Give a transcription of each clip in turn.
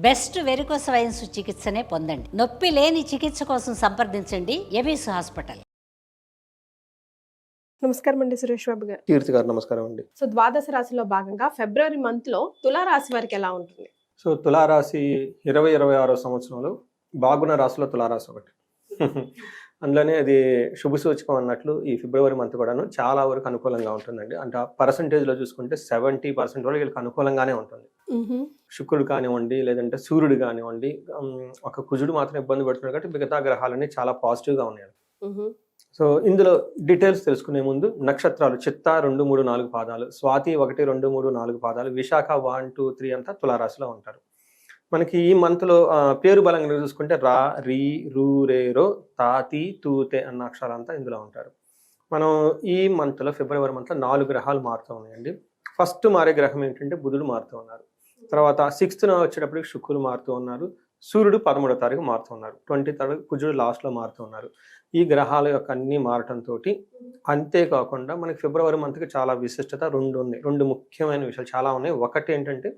Best varicose wines చికిత్సనే పొందండి. నొప్పి లేని చికిత్స కోసం సంప్రదించండి ఎబిస్ హాస్పిటల్. నమస్కారం అండి సురేష్ బాబు గారు. కీర్తి గారు నమస్కారం అండి. సో ద్వాదశ రాశిలో భాగంగా ఫిబ్రవరి మంత్ లో తులారాశి వారికి ఎలా ఉంటుంది? సో తులారాశి 2026 సంవత్సరంలో బాగున్న రాశిలో తులారాశి ఒకటి. అందులోనే అది శుభ సూచకం అన్నట్లు ఈ ఫిబ్రవరి మంత్ కూడాను చాలా వరకు అనుకూలంగా ఉంటుందండి. అంటే ఆ పర్సంటేజ్లో చూసుకుంటే 70% వరకు వీళ్ళకి అనుకూలంగానే ఉంటుంది. శుక్రుడు కానివ్వండి, లేదంటే సూర్యుడు కానివ్వండి, ఒక కుజుడు మాత్రం ఇబ్బంది పడుతున్నాడు కాబట్టి మిగతా గ్రహాలన్నీ చాలా పాజిటివ్గా ఉన్నాయి. సో ఇందులో డీటెయిల్స్ తెలుసుకునే ముందు నక్షత్రాలు చిత్త 2, 3, 4 పాదాలు, స్వాతి 1, 2, 3, 4 పాదాలు, విశాఖ 1, 2, 3 అంతా తులారాశిలో ఉంటారు. మనకి ఈ మంత్లో పేరు బలంగా చూసుకుంటే రా, రీ, రూ, రే, రో, తాతి, తూతే అన్న అక్షరాలంతా ఇందులో ఉంటారు. మనం ఈ మంత్లో ఫిబ్రవరి మంత్లో 4 గ్రహాలు మారుతూ ఉన్నాయండి. ఫస్ట్ మారే గ్రహం ఏంటంటే బుధుడు మారుతూ ఉన్నారు. తర్వాత 6th వచ్చేటప్పటికి శుక్రుడు మారుతూ ఉన్నారు. సూర్యుడు 13వ తారీఖు మారుతూ ఉన్నారు. 23rd కుజుడు లాస్ట్లో మారుతూ ఉన్నారు. ఈ గ్రహాల యొక్క అన్ని మారటంతో అంతేకాకుండా మనకి ఫిబ్రవరి మంత్కి చాలా విశిష్టత ఉన్నాయి. 2 ముఖ్యమైన విషయాలు చాలా ఉన్నాయి. ఒకటి ఏంటంటే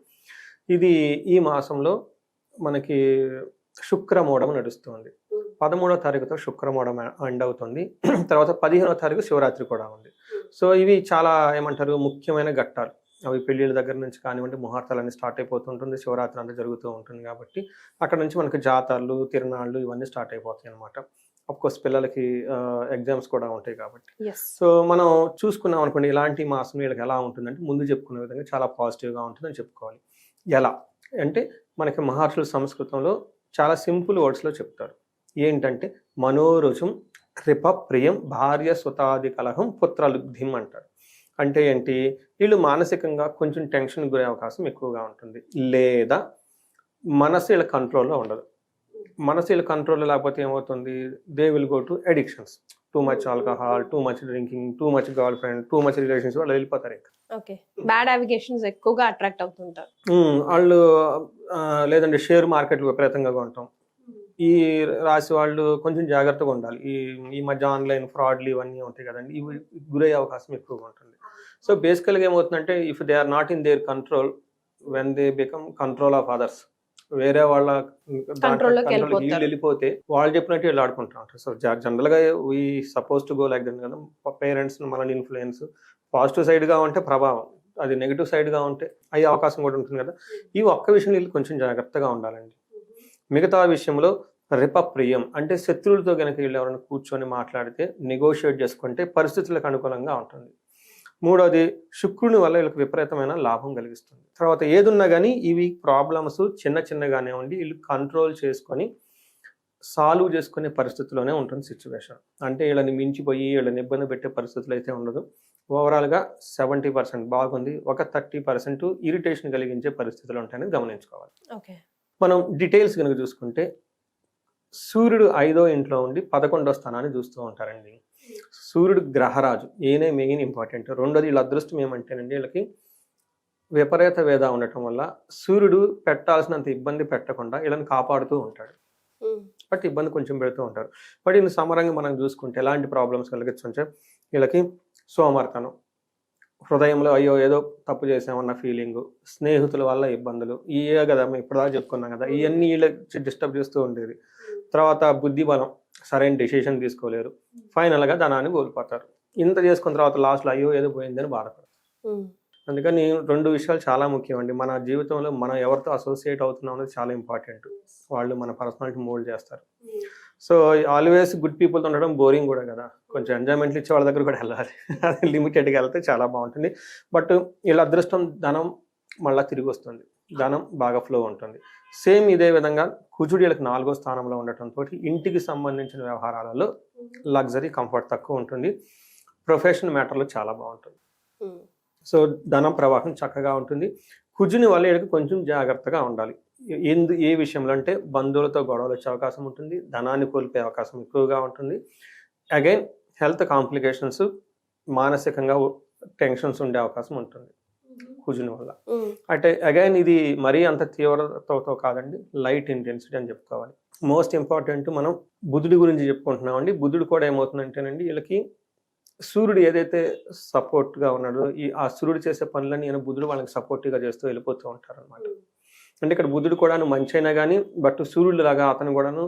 ఇది ఈ మాసంలో మనకి శుక్రమోడం నడుస్తుంది. 13వ తారీఖుతో శుక్రమోడం ఎండ్ అవుతుంది. తర్వాత 15వ తారీఖు శివరాత్రి కూడా ఉంది. సో ఇవి చాలా ఏమంటారు ముఖ్యమైన ఘట్టాలు. అవి పెళ్ళిళ్ళ దగ్గర నుంచి కానివ్వండి, ముహూర్తాలన్నీ స్టార్ట్ అయిపోతుంటుంది. శివరాత్రి అంతా జరుగుతూ ఉంటుంది కాబట్టి అక్కడ నుంచి మనకి జాతరలు, తిరునాళ్ళు ఇవన్నీ స్టార్ట్ అయిపోతాయి అనమాట. అఫ్కోర్స్ పిల్లలకి ఎగ్జామ్స్ కూడా ఉంటాయి కాబట్టి. సో మనం చూసుకున్నాం అనుకోండి ఇలాంటి మాసం వీళ్ళకి ఎలా ఉంటుందంటే ముందు చెప్పుకునే విధంగా చాలా పాజిటివ్గా ఉంటుందని చెప్పుకోవాలి. ఎలా అంటే మనకి మహర్షుల సంస్కృతంలో చాలా సింపుల్ వర్డ్స్లో చెప్తారు. ఏంటంటే మనోరుచం కృప ప్రియం భార్య సుతాది కలహం పుత్రలుబ్ధిం అంటారు. అంటే ఏంటి, వీళ్ళు మానసికంగా కొంచెం టెన్షన్ గురే అవకాశం ఎక్కువగా ఉంటుంది, లేదా మనసు వీళ్ళ కంట్రోల్లో ఉండదు. మనసు వీళ్ళ కంట్రోల్లో లేకపోతే ఏమవుతుంది, they will go to addictions. Too much alcohol, too much drinking, too much girl friend, too much relationship, వాళ్ళు వెళ్ళిపోతారు. ఇంకా బ్యాడ్ అవిగేషన్స్ ఎక్కువగా అట్రాక్ట్ అవుతుంటారు వాళ్ళు. లేదంటే షేర్ మార్కెట్లు విపరీతంగా కొంటాం. ఈ రాశి వాళ్ళు కొంచెం జాగ్రత్తగా ఉండాలి. ఈ మధ్య ఆన్లైన్ ఫ్రాడ్లు ఇవన్నీ ఉంటాయి కదండి, ఇవి గురయ్యే అవకాశం ఎక్కువగా ఉంటుంది. సో బేసికల్గా ఏమవుతుందంటే if they are not in their control, when they become control of others, వేరే వాళ్ళ వెళ్ళిపోతే వాళ్ళు చెప్పినట్టు వీళ్ళు ఆడుకుంటూ ఉంటారు. సో జనరల్గా we suppose to go like that కదా. పేరెంట్స్ మనల్ని ఇన్ఫ్లుయెన్స్ పాజిటివ్ సైడ్గా ఉంటే ప్రభావం, అది నెగిటివ్ సైడ్గా ఉంటే అయ్యే అవకాశం కూడా ఉంటుంది కదా. ఈ ఒక్క విషయం వీళ్ళు కొంచెం జాగ్రత్తగా ఉండాలండి. మిగతా విషయంలో రిపప్రియం అంటే శత్రువులతో కనుక వీళ్ళు ఎవరైనా కూర్చొని మాట్లాడితే నెగోషియేట్ చేసుకుంటే పరిస్థితులకు అనుకూలంగా ఉంటుంది. మూడోది శుక్రుని వల్ల వీళ్ళకి విపరీతమైన లాభం కలిగిస్తుంది. తర్వాత ఏదున్నా కానీ ఇవి ప్రాబ్లమ్స్ చిన్నగానే ఉండి వీళ్ళు కంట్రోల్ చేసుకొని సాల్వ్ చేసుకునే పరిస్థితిలోనే ఉంటుంది సిచ్యువేషన్. అంటే వీళ్ళని మించిపోయి వీళ్ళని ఇబ్బంది పెట్టే పరిస్థితులు అయితే ఉండదు. ఓవరాల్గా 70% బాగుంది, ఒక 30% ఇరిటేషన్ కలిగించే పరిస్థితులు ఉంటాయని గమనించుకోవాలి. మనం డీటెయిల్స్ కనుక చూసుకుంటే సూర్యుడు 5వ ఇంట్లో ఉండి 11వ స్థానాన్ని చూస్తూ ఉంటారండి. సూర్యుడు గ్రహరాజు, ఈయనే మెయిన్ ఇంపార్టెంట్. రెండోది వీళ్ళ అదృష్టం ఏమంటేనండి వీళ్ళకి విపరీత వేద ఉండటం వల్ల సూర్యుడు పెట్టాల్సినంత ఇబ్బంది పెట్టకుండా వీళ్ళని కాపాడుతూ ఉంటాడు. బట్ ఇబ్బంది కొంచెం పెడుతూ ఉంటారు. బట్ ఈయన సమరంగా మనం చూసుకుంటే ఎలాంటి ప్రాబ్లమ్స్ కలిగించే వీళ్ళకి సోమర్తనం, హృదయంలో అయ్యో ఏదో తప్పు చేసామన్న ఫీలింగు, స్నేహితుల వల్ల ఇబ్బందులు, ఇవే కదా మేము ఇప్పటిదాకా చెప్పుకున్నాం కదా, ఇవన్నీ వీళ్ళకి డిస్టర్బ్ చేస్తూ ఉండేది. తర్వాత బుద్ధి బలం, సరైన డెసిషన్ తీసుకోలేరు, ఫైనల్గా ధనాన్ని కోల్పోతారు. ఇంత చేసుకున్న తర్వాత లాస్ట్లో అయ్యో ఏదో పోయిందని బాధపడతారు. అందుకని 2 విషయాలు చాలా ముఖ్యమండి. మన జీవితంలో మనం ఎవరితో అసోసియేట్ అవుతున్నాం అనేది చాలా ఇంపార్టెంట్. వాళ్ళు మన పర్సనాలిటీ మోల్డ్ చేస్తారు. సో ఆల్వేస్ గుడ్ పీపుల్తో ఉండడం బోరింగ్ కూడా కదా, కొంచెం ఎంజాయ్మెంట్లు ఇచ్చే వాళ్ళ దగ్గర కూడా వెళ్ళాలి. అది లిమిటెడ్గా వెళ్తే చాలా బాగుంటుంది. బట్ వీళ్ళ అదృష్టం ధనం మళ్ళీ తిరిగి వస్తుంది, ధనం బాగా ఫ్లో ఉంటుంది. సేమ్ ఇదే విధంగా కుజుడు వీళ్ళకి 4వ స్థానంలో ఉండటంతో ఇంటికి సంబంధించిన వ్యవహారాలలో లగ్జరీ కంఫర్ట్ తక్కువ ఉంటుంది. ప్రొఫెషన్ మ్యాటర్లో చాలా బాగుంటుంది. సో ధనం ప్రవాహం చక్కగా ఉంటుంది. కుజుని వల్ల వీళ్ళకి కొంచెం జాగ్రత్తగా ఉండాలి. ఏ విషయంలో అంటే బంధువులతో గొడవలు వచ్చే అవకాశం ఉంటుంది, ధనాన్ని కోల్పోయే అవకాశం ఎక్కువగా ఉంటుంది. అగైన్ హెల్త్ కాంప్లికేషన్స్, మానసికంగా టెన్షన్స్ ఉండే అవకాశం ఉంటుంది కుజుని వల్ల. అంటే అగైన్ ఇది మరీ అంత తీవ్రతతో కాదండి, లైట్ ఇంటెన్సిటీ అని చెప్పుకోవాలి. మోస్ట్ ఇంపార్టెంట్ మనం బుధుడి గురించి చెప్పుకుంటున్నామండి. బుధుడు కూడా ఏమవుతుందంటేనండి వీళ్ళకి సూర్యుడు ఏదైతే సపోర్ట్గా ఉన్నాడో ఆ సూర్యుడు చేసే పనులని బుధుడు వాళ్ళకి సపోర్టివ్గా చేస్తూ వెళ్ళిపోతూ ఉంటారు అనమాట. అంటే ఇక్కడ బుధుడు కూడాను మంచి అయినా కానీ బట్ సూర్యుడు లాగా అతను కూడాను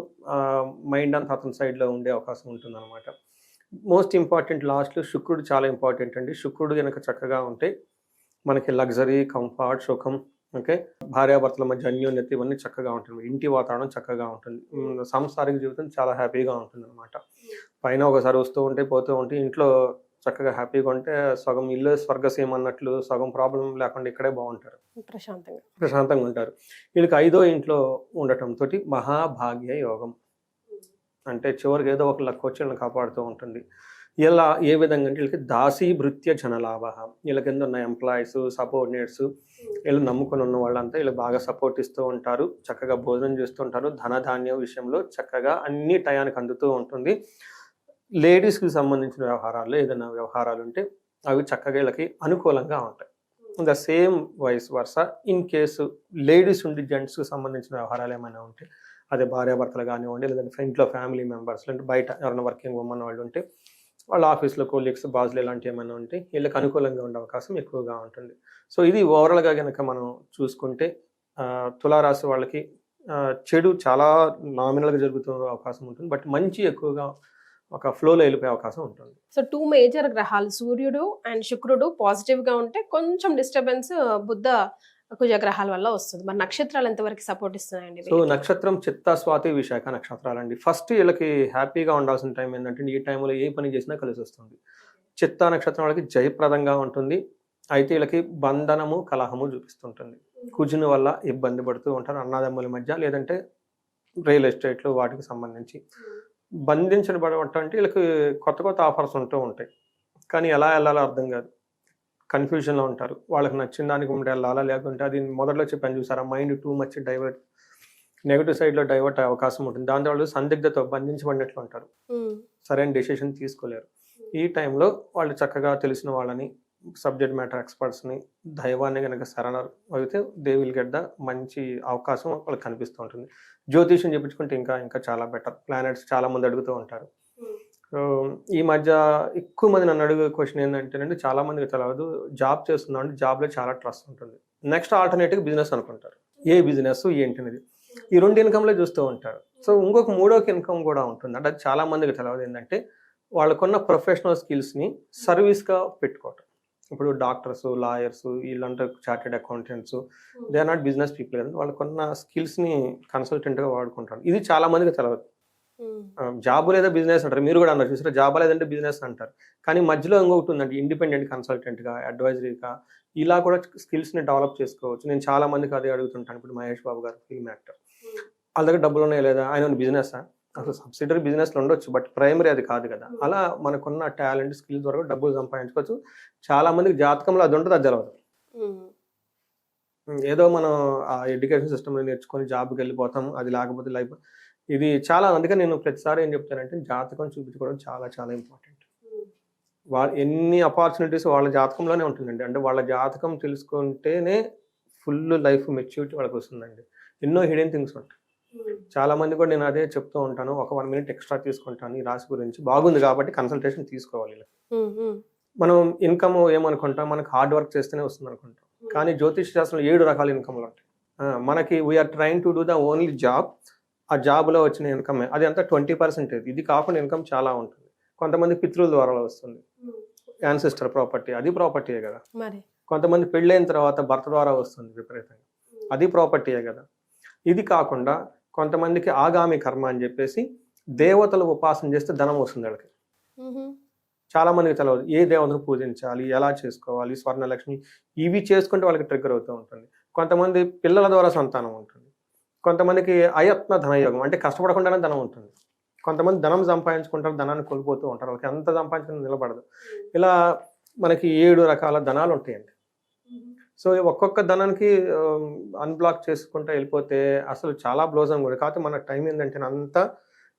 మైండ్ అంతా అతని సైడ్లో ఉండే అవకాశం ఉంటుంది అనమాట. మోస్ట్ ఇంపార్టెంట్ లాస్ట్లో శుక్రుడు చాలా ఇంపార్టెంట్ అండి. శుక్రుడు కనుక చక్కగా ఉంటే మనకి లగ్జరీ, కంఫర్ట్, సుఖం, ఓకే, భార్యాభర్తల మధ్య అన్యోన్యత ఇవన్నీ చక్కగా ఉంటుంది. ఇంటి వాతావరణం చక్కగా ఉంటుంది. సాంసారిక జీవితం చాలా హ్యాపీగా ఉంటుంది అనమాట. పైన ఒకసారి వస్తూ ఉంటే పోతూ ఉంటే ఇంట్లో చక్కగా హ్యాపీగా ఉంటే సగం ఇల్లు స్వర్గసీమ అన్నట్లు సగం ప్రాబ్లం లేకుండా ఇక్కడే బాగుంటారు, ప్రశాంతంగా ఉంటారు. వీళ్ళకి 5వ ఇంట్లో ఉండటంతో మహాభాగ్య యోగం, అంటే చివరికి ఏదో ఒక లక్ వచ్చి వీళ్ళని కాపాడుతూ ఉంటుంది. ఇలా ఏ విధంగా అంటే వీళ్ళకి దాసీ భృత్య జనలాభ, వీళ్ళ కింద ఉన్న ఎంప్లాయీస్, సపోర్డినేట్స్, వీళ్ళు నమ్ముకొని ఉన్న వాళ్ళంతా వీళ్ళు బాగా సపోర్ట్ ఇస్తూ ఉంటారు. చక్కగా భోజనం చేస్తూ ఉంటారు. ధనధాన్యం విషయంలో చక్కగా అన్ని టయానికి అందుతూ ఉంటుంది. లేడీస్కి సంబంధించిన వ్యవహారాల్లో ఏదైనా వ్యవహారాలు ఉంటే అవి చక్కగా వీళ్ళకి అనుకూలంగా ఉంటాయి. The same vice versa in case ladies ఉండి జెంట్స్కి సంబంధించిన వ్యవహారాలు ఏమైనా ఉంటే, అదే భార్యాభర్తలు కానివ్వండి, లేదంటే ఇంట్లో ఫ్యామిలీ మెంబర్స్, లేదంటే బయట ఎవరైనా వర్కింగ్ ఉమెన్ వాళ్ళు ఉంటే, వాళ్ళ ఆఫీస్లో కొలీగ్స్, బాస్లు ఇలాంటివి ఏమైనా ఉంటే వీళ్ళకి అనుకూలంగా ఉండే అవకాశం ఎక్కువగా ఉంటుంది. సో ఇది ఓవరాల్గా కనుక మనం చూసుకుంటే తులారాశి వాళ్ళకి చెడు చాలా నామినల్గా జరుగుతూ అవకాశం ఉంటుంది, బట్ మంచి ఎక్కువగా ఒక ఫ్లోలో వెళ్ళిపోయే అవకాశం ఉంటుంది. సో 2 మేజర్ గ్రహాలు సూర్యుడు అండ్ శుక్రుడు పాజిటివ్ గా ఉంటే కొంచెం డిస్టర్బెన్స్ బుధ కుజ గ్రహాల వల్ల వస్తుంది. మరి నక్షత్రాలు ఎంతవరకు సపోర్ట్ ఇస్తున్నాయండి? సో నక్షత్రం చిత్త, స్వాతి, విశాఖ నక్షత్రాలండి. ఫస్ట్ వీళ్ళకి హ్యాపీగా ఉండాల్సిన టైం ఏంటంటే ఈ టైంలో ఏ పని చేసినా కలిసి వస్తుంది. చిత్త నక్షత్రం వాళ్ళకి జయప్రదంగా ఉంటుంది. అయితే వీళ్ళకి బంధనము, కలహము చూపిస్తుంటుంది. కుజుని వల్ల ఇబ్బంది పడుతూ ఉంటారు అన్నదమ్ముల మధ్య, లేదంటే రియల్ ఎస్టేట్లు వాటికి సంబంధించి బంధించబడటం. అంటే వీళ్ళకి కొత్త కొత్త ఆఫర్స్ ఉంటూ ఉంటాయి, కానీ ఎలా వెళ్ళాలో అర్థం కాదు, కన్ఫ్యూజన్లో ఉంటారు. వాళ్ళకి నచ్చిన దానికి ఉంటే వెళ్ళాలా, లేకుంటే అది మొదట్లో చెప్పాను చూసారా, mind too much divert, negative సైడ్లో డైవర్ట్ అయ్యే అవకాశం ఉంటుంది. దాంతో వాళ్ళు సందిగ్ధతో బంధించబడినట్లు ఉంటారు, సరైన డెసిషన్ తీసుకోలేరు. ఈ టైంలో వాళ్ళు చక్కగా తెలిసిన వాళ్ళని, సబ్జెక్ట్ మ్యాటర్ ఎక్స్పర్ట్స్ని, దైవాన్ని కనుక శరణర్ అయితే దే విల్ గెట్ ద మంచి అవకాశం వాళ్ళకి కనిపిస్తూ ఉంటుంది. జ్యోతిష్యం చెప్పించుకుంటే ఇంకా ఇంకా చాలా బెటర్. ప్లానెట్స్ చాలా మంది అడుగుతూ ఉంటారు. సో ఈ మధ్య ఎక్కువ మంది నన్ను అడిగే క్వశ్చన్ ఏంటంటే, చాలా మందికి తెలియదు, జాబ్ చేస్తున్నాం అంటే జాబ్లో చాలా ట్రస్ట్ ఉంటుంది. నెక్స్ట్ ఆల్టర్నేటివ్ బిజినెస్ అనుకుంటారు. ఏ బిజినెస్ ఏంటి అనేది ఈ 2 ఇన్కమ్లే చూస్తూ ఉంటారు. సో ఇంకొక 3వ ఇన్కమ్ కూడా ఉంటుంది. అంటే అది చాలా మందికి తెలియదు. ఏంటంటే వాళ్ళకున్న ప్రొఫెషనల్ స్కిల్స్ని సర్వీస్గా పెట్టుకోవటం. ఇప్పుడు డాక్టర్స్, లాయర్స్, వీళ్ళంటే chartered accountants, they are not business people కదా, వాళ్ళకున్న స్కిల్స్ని కన్సల్టెంట్గా వాడుకుంటారు. ఇది చాలా మందికి తెలియదు. జాబ్ లేదా బిజినెస్ అంటారు. మీరు కూడా అన్నారు చూసారా, జాబ్ లేదంటే బిజినెస్ అంటారు. కానీ మధ్యలో ఇంకొకటి ఉందండి, ఇండిపెండెంట్ కన్సల్టెంట్గా, అడ్వైజరీగా ఇలా కూడా స్కిల్స్ని డెవలప్ చేసుకోవచ్చు. నేను చాలా మందికి అదే అడుగుతుంటాను. ఇప్పుడు మహేష్ బాబు గారు ఫిల్మ్ యాక్టర్, వాళ్ళ దగ్గర డబ్బులు ఉన్నాయా లేదా, ఆయన బిజినెస్ అసలు సబ్సిడరీ బిజినెస్లో ఉండొచ్చు, బట్ ప్రైమరీ అది కాదు కదా. అలా మనకున్న టాలెంట్, స్కిల్స్ ద్వారా డబ్బులు సంపాదించుకోవచ్చు. చాలా మందికి జాతకంలో అది ఉంటుంది, అది తెలవదు. ఏదో మనం ఆ ఎడ్యుకేషన్ సిస్టమ్ని నేర్చుకొని జాబ్కి వెళ్ళిపోతాం, అది లేకపోతే లైఫ్ ఇది చాలా. అందుకే నేను ప్రతిసారి ఏం చెప్తానంటే జాతకం చూపించుకోవడం చాలా చాలా ఇంపార్టెంట్. ఎన్ని ఆపర్చునిటీస్ వాళ్ళ జాతకంలోనే ఉంటుందండి. అంటే వాళ్ళ జాతకం తెలుసుకుంటేనే ఫుల్ లైఫ్ మెచ్యూరిటీ వాళ్ళకి వస్తుందండి. ఎన్నో హిడెన్ థింగ్స్ ఉంటాయి. చాలా మంది కూడా నేను అదే చెప్తూ ఉంటాను, ఒక 1 మినిట్ ఎక్స్ట్రా తీసుకుంటాను ఈ రాశి గురించి, బాగుంది కాబట్టి కన్సల్టేషన్ తీసుకోవాలి. మనం ఇన్కమ్ ఏమనుకుంటాం, మనకు హార్డ్ వర్క్ చేస్తేనే వస్తుంది అనుకుంటాం. కానీ జ్యోతిష్ శాస్త్రంలో 7 రకాల ఇన్కమ్లు ఉంటాయి. మనకి we are trying to do the only job. ఆ జాబ్లో వచ్చిన ఇన్కమ్ అది అంతా 20%. ఇది కాకుండా ఇన్కమ్ చాలా ఉంటుంది. కొంతమంది పితృల ద్వారా వస్తుంది, యాన్సిస్టర్ ప్రాపర్టీ, అది ప్రాపర్టీయే కదా. కొంతమంది పెళ్ళైన తర్వాత భర్త ద్వారా వస్తుంది విపరీతంగా, అది ప్రాపర్టీయే కదా. ఇది కాకుండా కొంతమందికి ఆగామి కర్మ అని చెప్పేసి దేవతలు ఉపాసన చేస్తే ధనం వస్తుంది వాళ్ళకి. చాలా మందికి తెలియదు ఏ దేవతను పూజించాలి, ఎలా చేసుకోవాలి, స్వర్ణలక్ష్మి ఇవి చేసుకుంటే వాళ్ళకి ట్రిగ్గర్ అవుతూ ఉంటుంది. కొంతమంది పిల్లల ద్వారా సంతానం ఉంటుంది. కొంతమందికి అయత్న ధనయోగం, అంటే కష్టపడకుండానే ధనం ఉంటుంది. కొంతమంది ధనం సంపాదించుకుంటారు, ధనాన్ని కోల్పోతూ ఉంటారు, వాళ్ళకి ఎంత సంపాదించుకుని నిలబడదు. ఇలా మనకి 7 రకాల ధనాలు ఉంటాయండి. సో ఒక్కొక్క ధనానికి అన్బ్లాక్ చేసుకుంటూ వెళ్ళిపోతే అసలు చాలా బ్లోజం కూడా. కాకపోతే మన టైం ఏంటంటే అంతా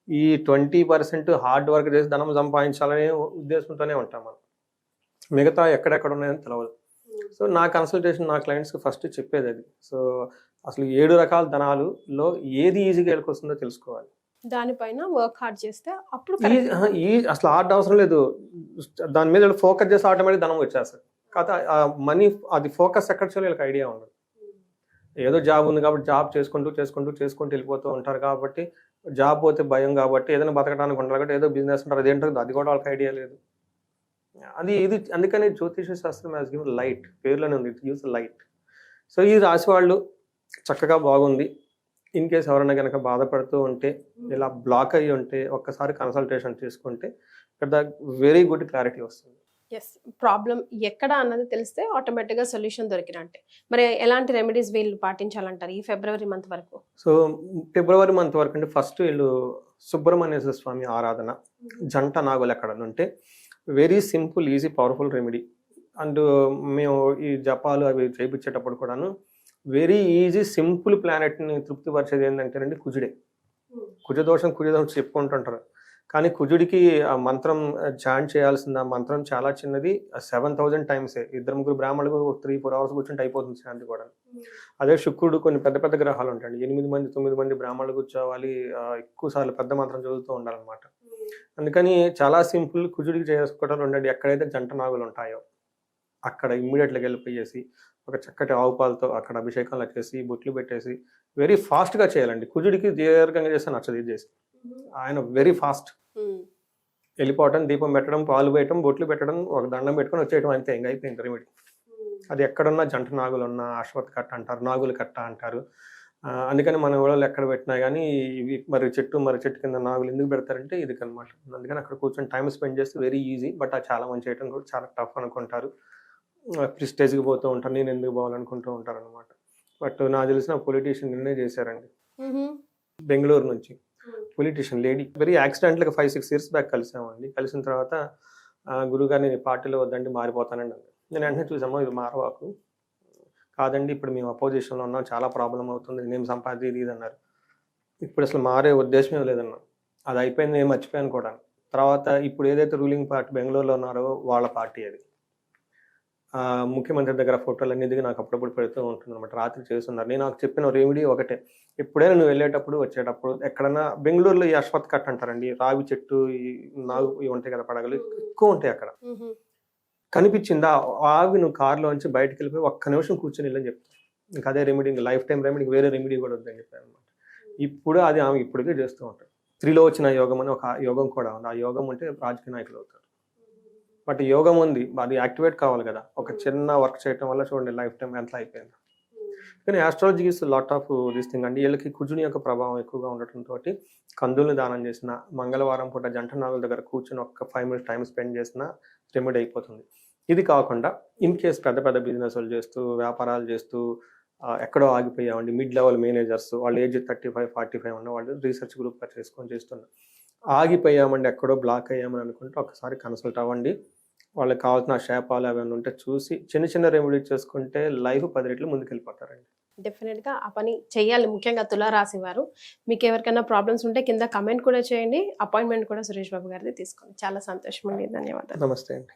ఈ 20% హార్డ్ వర్క్ చేసి ధనం సంపాదించాలనే ఉద్దేశంతోనే ఉంటాం మనం. మిగతా ఎక్కడెక్కడ ఉన్నాయని తెలియదు. సో నా కన్సల్టేషన్ నా క్లయింట్స్కి ఫస్ట్ చెప్పేది అది. సో అసలు 7 రకాల ధనాలులో ఏది ఈజీగా వెళ్ళకొస్తుందో తెలుసుకోవాలి. దానిపైన వర్క్ హార్డ్ చేస్తే అప్పుడు అసలు హార్డ్ అవసరం లేదు, దాని మీద ఫోకస్ చేస్తే ఆటోమేటిక్ ధనం వచ్చేస్తుంది. కాకపోతే మనీ అది ఫోకస్ ఎక్కడ చేయాలో వీళ్ళకి ఐడియా ఉండదు. ఏదో జాబ్ ఉంది కాబట్టి జాబ్ చేసుకుంటూ వెళ్ళిపోతూ ఉంటారు కాబట్టి, జాబ్ పోతే భయం కాబట్టి, ఏదైనా బతకడానికి ఉంటారు కాబట్టి ఏదో బిజినెస్ ఉంటారు, అదేంటో అది కూడా వాళ్ళకి ఐడియా లేదు. ఇది అందుకని జ్యోతిష శాస్త్రం హాస్ గివెన్ లైట్, పేర్లోనే ఉంది, ఇట్ గివ్స్ లైట్. సో ఈ రాశి వాళ్ళు చక్కగా బాగుంది. ఇన్ కేస్ ఎవరైనా కనుక బాధపడుతూ ఉంటే, ఇలా బ్లాక్ అయ్యి ఉంటే ఒక్కసారి కన్సల్టేషన్ చేసుకుంటే పెద్ద వెరీ గుడ్ క్లారిటీ వస్తుంది. ఎస్, ప్రాబ్లం ఎక్కడ అన్నది తెలిస్తే ఆటోమేటిక్గా సొల్యూషన్ దొరికినట్టే. మరి ఎలాంటి రెమెడీస్ వీళ్ళు పాటించాలంటారు ఈ ఫిబ్రవరి మంత్ వరకు? సో ఫిబ్రవరి మంత్ వరకు అంటే ఫస్ట్ వీళ్ళు సుబ్రహ్మణ్యేశ్వర స్వామి ఆరాధన, జంట నాగులు ఎక్కడ ఉంటే very simple, easy, powerful remedy. And మేము ఈ జపాలు అవి చేయించేటప్పుడు కూడాను వెరీ ఈజీ, సింపుల్ ప్లానెట్ని తృప్తిపరిచేది ఏంటంటేనండి కుజుడే. కుజదోషం చెప్పుకుంటుంటారు, కానీ కుజుడికి ఆ మంత్రం చాంట్ చేయాల్సింది, ఆ మంత్రం చాలా చిన్నది, 7000 టైమ్స్. 2-3 బ్రాహ్మణులకు 3-4 అవర్స్ కూర్చుంటే అయిపోతుంది శాంతి కూడా. అదే శుక్రుడు కొన్ని పెద్ద పెద్ద గ్రహాలు ఉంటాయండి, 8-9 మంది బ్రాహ్మణులు కూర్చోవాలి, ఎక్కువ సార్లు పెద్ద మంత్రం చదువుతూ ఉండాలన్నమాట. అందుకని చాలా సింపుల్, కుజుడికి చేసుకోవడం ఉండండి. ఎక్కడైతే జంట నాగులు ఉంటాయో అక్కడ ఇమ్మీడియట్గా వెళ్ళిపోయేసి ఒక చక్కటి ఆవు పాలతో అక్కడ అభిషేకాలు చేసి బొట్లు పెట్టేసి వెరీ ఫాస్ట్గా చేయాలండి. కుజుడికి దీర్ఘంగా చేస్తే నచ్చదు, ఇది చేసి ఆయన వెరీ ఫాస్ట్ వెళ్ళిపోవటం, దీపం పెట్టడం, పాలు వేయటం, బొట్లు పెట్టడం, ఒక దండం పెట్టుకొని వచ్చేయడం, అంతే, ఇంకా అయిపోయింది రెమెడీ. అది ఎక్కడున్నా జంట నాగులు ఉన్నా అశ్వత్ కట్ట అంటారు, నాగులు కట్ట అంటారు. అందుకని మన ఊళ్ళో ఎక్కడ పెట్టినా కానీ ఇవి మరి చెట్టు కింద నాగులు ఎందుకు పెడతారంటే ఇది అనమాట. అందుకని అక్కడ కూర్చొని టైం స్పెండ్ చేస్తే వెరీ ఈజీ. బట్ అది చాలా మంది చేయడం కూడా చాలా టఫ్ అనుకుంటారు, ప్రిస్టేజ్కి పోతూ ఉంటారు, నేను ఎందుకు పోవాలనుకుంటూ ఉంటారు అనమాట. బట్ నాకు తెలిసిన పొలిటీషియన్ నిన్నే చేశారండి, బెంగళూరు నుంచి పొలిటీషియన్ లేడీ. వెరీ యాక్సిడెంట్గా 5-6 years బ్యాక్ కలిసామండి. కలిసిన తర్వాత గురుగారు నేను పార్టీలో వద్దండి మారిపోతానండి అంది. నేను వెంటనే చూసాము, ఇది మారవాకు కాదండి, ఇప్పుడు మేము అపోజిషన్లో ఉన్నాం, చాలా ప్రాబ్లం అవుతుంది, నేను సంపాది ఇది అన్నారు. ఇప్పుడు అసలు మారే ఉద్దేశమే లేదన్నా. అది అయిపోయింది, నేను మర్చిపోయాను కూడా. తర్వాత ఇప్పుడు ఏదైతే రూలింగ్ పార్టీ బెంగళూరులో ఉన్నారో వాళ్ళ పార్టీ అది. ముఖ్యమంత్రి దగ్గర ఫోటోలు అన్ని దిగి నాకు అప్పుడప్పుడు పెడుతూ ఉంటుంది అనమాట. రాత్రి చేస్తున్నారు. నేను నాకు చెప్పిన రెమెడీ ఒకటే, ఎప్పుడైనా నువ్వు వెళ్ళేటప్పుడు వచ్చేటప్పుడు ఎక్కడన్నా బెంగళూరులో ఈ అశ్వత్ కట్ అంటారండి, రావి చెట్టు, ఈ నాగు ఇవి ఉంటాయి కదా, పడగలు ఎక్కువ ఉంటాయి అక్కడ. కనిపించిందా ఆవి నువ్వు కారులోంచి బయటకు వెళ్ళిపోయి ఒక్క నిమిషం కూర్చొని వెళ్ళని చెప్తాను. ఇంకా అదే రెమెడీ, ఇంకా లైఫ్ టైం రెమెడీ, వేరే రెమెడీ కూడా వద్దని చెప్పాను అనమాట. ఇప్పుడు అది ఆమె ఇప్పటికే చేస్తూ ఉంటారు. స్త్రీలో వచ్చిన యోగం అని ఒక యోగం కూడా ఉంది. ఆ యోగం ఉంటే రాజకీయ నాయకులు అవుతారు. బట్ యోగం ఉంది, అది యాక్టివేట్ కావాలి కదా. ఒక చిన్న వర్క్ చేయడం వల్ల చూడండి లైఫ్ టైం ఎంత అయిపోయింది. కానీ astrology is lot of this thing అండి. వీళ్ళకి కుజుని యొక్క ప్రభావం ఎక్కువగా ఉండటంతో కందుల్ని దానం చేసిన, మంగళవారం పూట జంట నాగుల దగ్గర కూర్చొని ఒక 5 minutes టైం స్పెండ్ చేసిన రెమెడీ అయిపోతుంది. ఇది కాకుండా ఇన్ కేస్ పెద్ద బిజినెస్లు చేస్తూ, వ్యాపారాలు చేస్తూ ఎక్కడో ఆగిపోయామండి, మిడ్ లెవెల్ మేనేజర్స్, వాళ్ళ ఏజ్ 35-45 ఉన్న వాళ్ళు రీసెర్చ్ గ్రూప్గా చేసుకొని చేస్తున్నారు. ఆగిపోయామండి, ఎక్కడో బ్లాక్ అయ్యామని అనుకుంటే ఒకసారి కన్సల్ట్ అవ్వండి. వాళ్ళకి కావాల్సిన శాపాలు అవన్నీ ఉంటే చూసి చిన్న రెమెడీ చేసుకుంటే లైఫ్ 10 రెట్లు ముందుకెళ్ళిపోతారండి. డెఫినెట్గా ఆ పని చేయాలి, ముఖ్యంగా తులారాశి వారు. మీకు ఎవరికైనా ప్రాబ్లమ్స్ ఉంటే కింద కమెంట్ కూడా చేయండి, అపాయింట్మెంట్ కూడా సురేష్ బాబు గారిది తీసుకోండి. చాలా సంతోషం అండి, ధన్యవాదాలు. నమస్తే అండి.